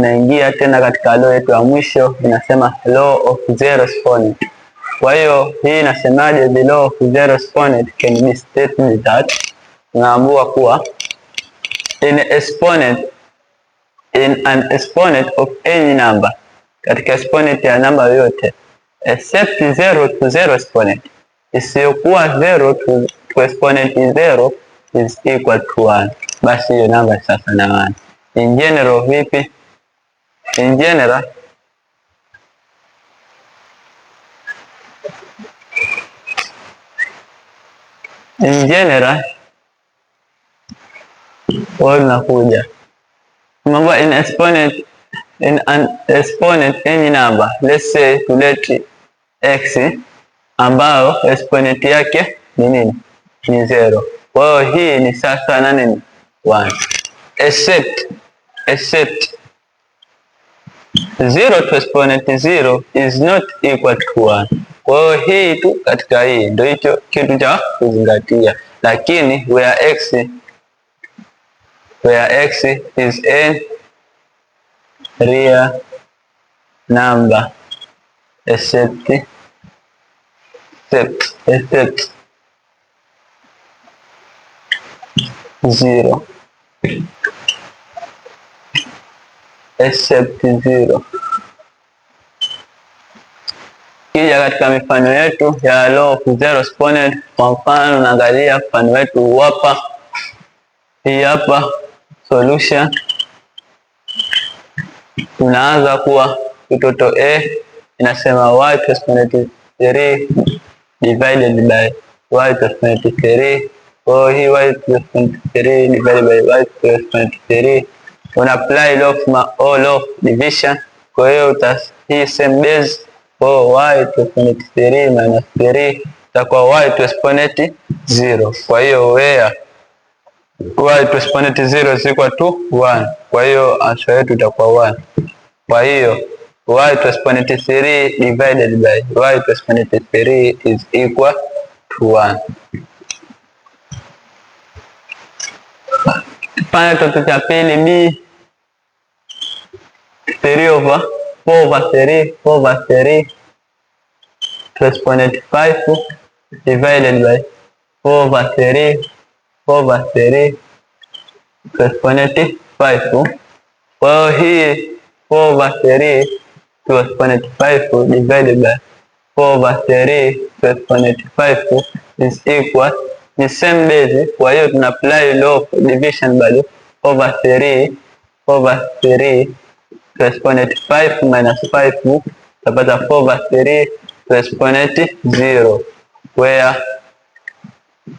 tunaingia tena katika law yetu ya mwisho, inasema law of zero exponent. Kwa hiyo hii inasemaje? The law of zero exponent can be stated that, tunaambiwa kuwa in an exponent of any number, katika exponent ya namba yoyote except zero to zero exponent, isiyokuwa zero to exponent 0 is equal to 1, basi hiyo namba sasa na 1. In general vipi? In general nakuja mambo in an exponent any number, let's say tulete x ambayo exponent yake ni nini? Ni 0. Kwa hiyo hii ni sasa na nini? 1. Except 0 to exponent 0 is not equal to 1. Kwa hiyo hii tu katika hii ndio hicho kitu cha kuzingatia, lakini where x is a real number except 0 Kija katika mifano yetu ya law of zero exponent, kwa mfano naangalia mfano wetu hapa, hii hapa solution. Tunaanza kuwa kitoto a inasema y to exponent 3 divided by y to exponent 3. Kwa hii y to exponent 3 divided by y to exponent 3, una apply law of division. Kwa hiyo hii same base kwa y to exponent 3 minus 3 itakuwa y to exponent 0. Kwa hiyo where y to exponent 0 is equal to 1, kwa hiyo answer yetu itakuwa 1. Kwa hiyo y to exponent 3 divided by y to exponent 3 is equal to 1. Pale kitoto cha pili b, 3 over 3 to exponent 5 divided by 4 over 3 to exponent 5. Kwa hiyo hii 4 over 3 to exponent 5 divided by 4 over 3 to exponent 5 is equal, ni same base. Kwa hiyo tuna apply law of division bado, over 3 to exponent 5 minus 5 tutapata 4 over 3 to exponent 0, where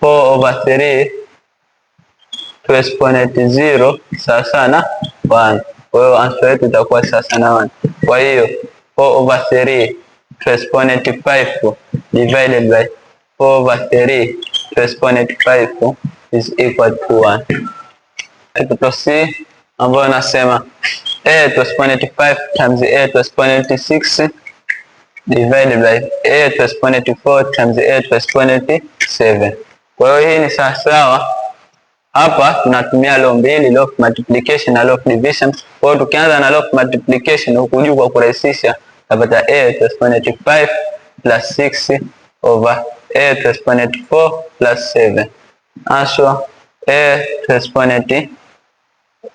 4 over 3 to exponent 0 sawa na 1. Kwa hiyo answer yetu itakuwa sasa na 1. Kwa hiyo 4 over 3 to exponent 5 divided by 4 over 3 to exponent 5 is equal to 1. Kitoto C ambayo nasema a to exponent 5 times a to exponent 6 divided by a to exponent 4 times a to exponent 7. Kwa hiyo hii ni sawa. Hapa tunatumia law mbili, law of multiplication na law of division. Kwa hiyo tukianza na law of multiplication huku juu kwa kurahisisha, tutapata a to exponent 5 plus 6 over a to exponent 4 plus 7. Answer a to exponent,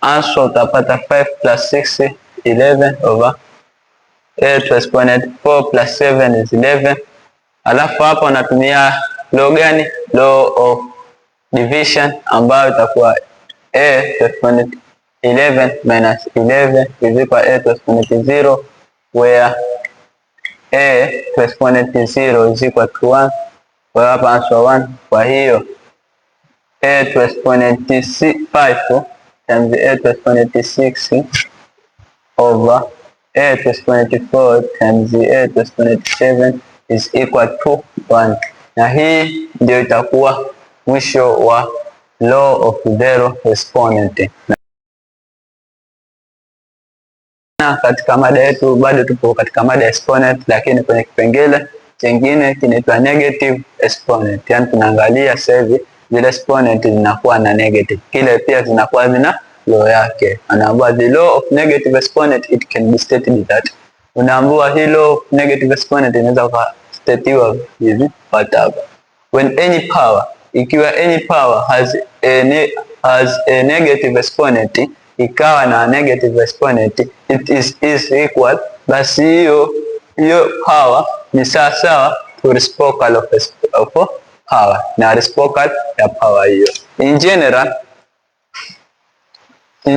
answer utapata 5 plus 6 11 over a to exponent 4 plus 7 is 11. Alafu hapa unatumia law gani? Law of division, ambayo itakuwa a to exponent 11 minus 11 is equal a to exponent 0, where a to exponent 0 is equal to 1. Kwa hiyo hapa answer 1. Kwa hiyo a to exponent 5 times a to exponent 6 over a to exponent 4 times a to exponent 7 is equal to 1. Na hii ndio itakuwa mwisho wa law of zero exponent. Na katika mada yetu bado tupo katika mada ya exponent, lakini kwenye kipengele chengine kinaitwa negative exponent. Yani tunaangalia sasa hivi zile exponent zinakuwa na negative, kile pia zinakuwa zina law yake. Anaambiwa the law of negative exponent it can be stated that, unaambiwa hii law of negative exponent inaweza kustatiwa hivi patapa. When any power, ikiwa any power has a negative exponent, ikawa na negative exponent, it is equal, basi hiyo power ni sawa to reciprocal of power, na reciprocal ya power hiyo. In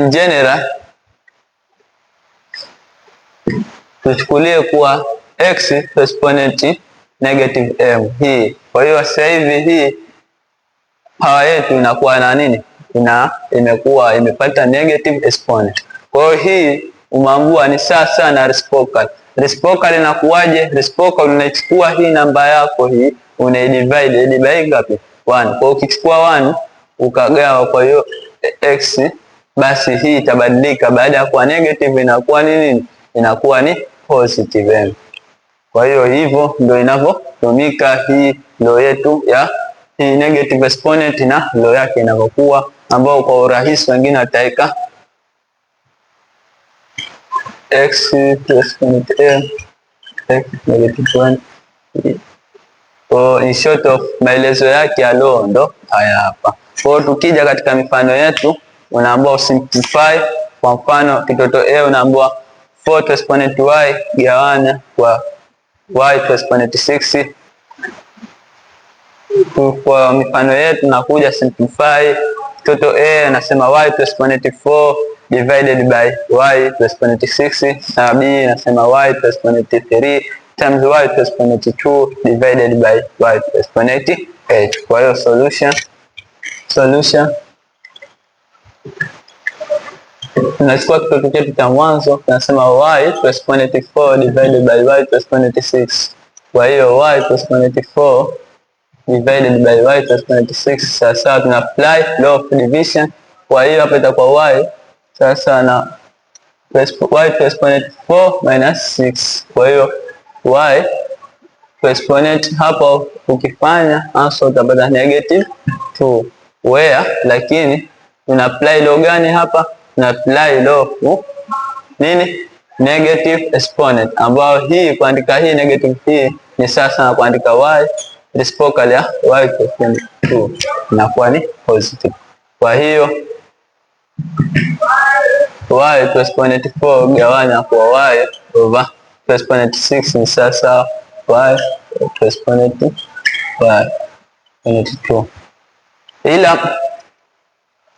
general tuchukulie kuwa x exponent negative m hii. Kwa hiyo sasa hivi hii power yetu inakuwa na nini? Imekuwa imepata negative exponent. Kwa hiyo hii umeambiwa ni sawa na reciprocal. Reciprocal inakuwaje? Reciprocal unachukua hii namba yako hii unaidivide by ngapi? 1. Kwa hiyo ukichukua 1 ukagawa kwa hiyo x, basi hii itabadilika, baada ya kuwa negative inakuwa nini? Inakuwa ni positive m. Kwa hiyo hivyo ndio inavyotumika hii law yetu ya hii negative exponent na law yake inavyokuwa, ambao kwa urahisi wengine wataweka x exponent m x negative 1. In short of maelezo yake ya law ndo haya hapa. Kwa hiyo tukija katika mifano yetu, unaambiwa simplify. Kwa mfano kitoto a unaambiwa 4 to exponent y gawanya kwa y to exponent 6. Kwa mifano yetu nakuja simplify, kitoto a anasema y to exponent 4 divided by y to exponent 6, na b anasema y to exponent 3 times y to exponent 2 divided by y to exponent 8. Kwa hiyo solution tunachukua kitoto chetu cha mwanzo, tunasema y to exponent 4 divided by y to exponent 6. Kwa hiyo y to exponent 4 divided by y to exponent 6 sasa tuna apply law of division. Kwa hiyo hapa itakuwa y sasa na y to exponent 4 minus 6. Kwa hiyo y to exponent hapo ukifanya answer utapata negative 2, where lakini tuna apply law gani hapa? Tuna apply law of nini? Negative exponent, ambao hii kuandika hii negative hii ni sasa na kuandika y reciprocal ya y to exponent 2 inakuwa ni positive. Kwa hiyo y to exponent 4 gawanya kwa y over to exponent 6 ni sasa y to exponent 2. Ila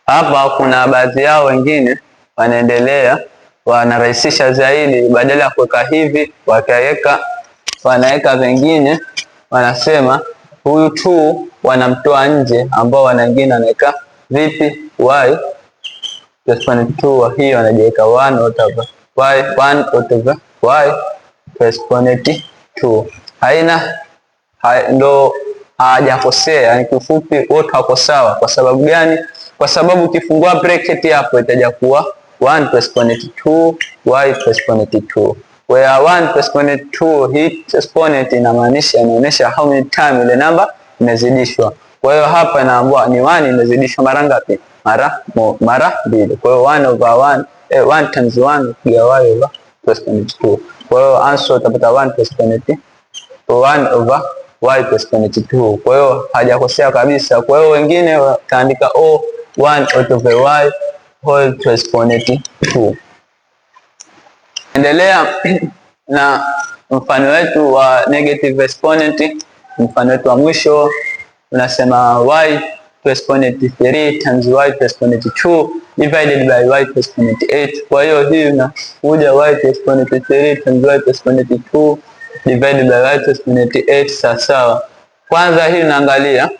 hapa kuna baadhi yao wengine wanaendelea wanarahisisha zaidi, badala ya kuweka hivi wanaweka vingine, wanasema huyu 2 wanamtoa nje, ambao wengine wanaweka vipi? Y to exponent 2 hii wanajiweka 1 over y to exponent 2. Ndo hajakosea, yani kifupi wote wako sawa. Kwa sababu gani? Kwa sababu ukifungua bracket hapo itaja kuwa 1 to exponent 2 y to exponent 2, where 1 to exponent 2 hii exponent inaonyesha how many time ile namba imezidishwa. Kwa hiyo hapa inaambiwa ni 1 imezidishwa mara ngapi? Mara 2. Kwa hiyo 1 over 1 times 1 ya y over to exponent 2. Kwa hiyo answer utapata 1 to exponent 1 over y to exponent 2. Kwa hiyo hajakosea kabisa. Kwa hiyo wengine wataandika 1 over y whole to exponent 2. Endelea na mfano wetu wa negative exponent. Mfano wetu wa mwisho unasema y to exponent 3 times y to exponent 2 divided by y to exponent 8. Kwa hiyo hii inakuja y to exponent 3 times y to exponent 2 divided by y to exponent 8 sawa. Kwanza hii unaangalia,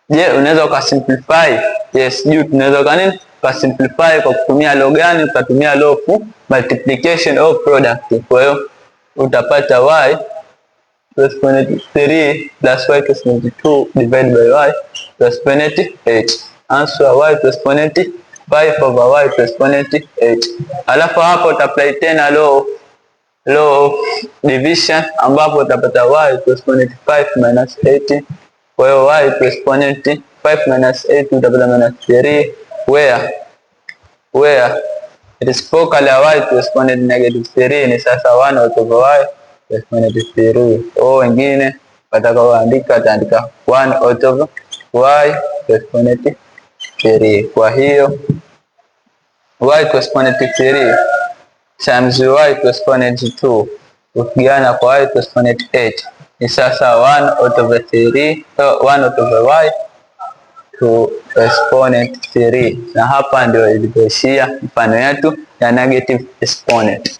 je, unaweza ukasimplify? Yes, juu tunaweza kanini ukasimplify kwa kutumia law gani? Utatumia law of multiplication au product. Kwa hiyo utapata y to exponent 3 plus y to exponent 2 divided by y to exponent 8. Answer y to exponent 5 over y to exponent 8. Alafu hapo utaapply tena law of division, ambapo utapata y to exponent 5 minus 8. Kwa hiyo y to exponent 5 minus 8 utapata minus 3, where where reciprocal ya y to exponent -3 ni sasa 1 over y to exponent 3. Au wengine watakaoandika wataandika 1 over y to exponent 3. Kwa hiyo y to exponent 3 times y to exponent 2 ukigawana kwa y to exponent 8 ni sasa 1 over 3, 1 over y to exponent 3. Na hapa ndio ilipoishia mfano yetu ya negative exponent.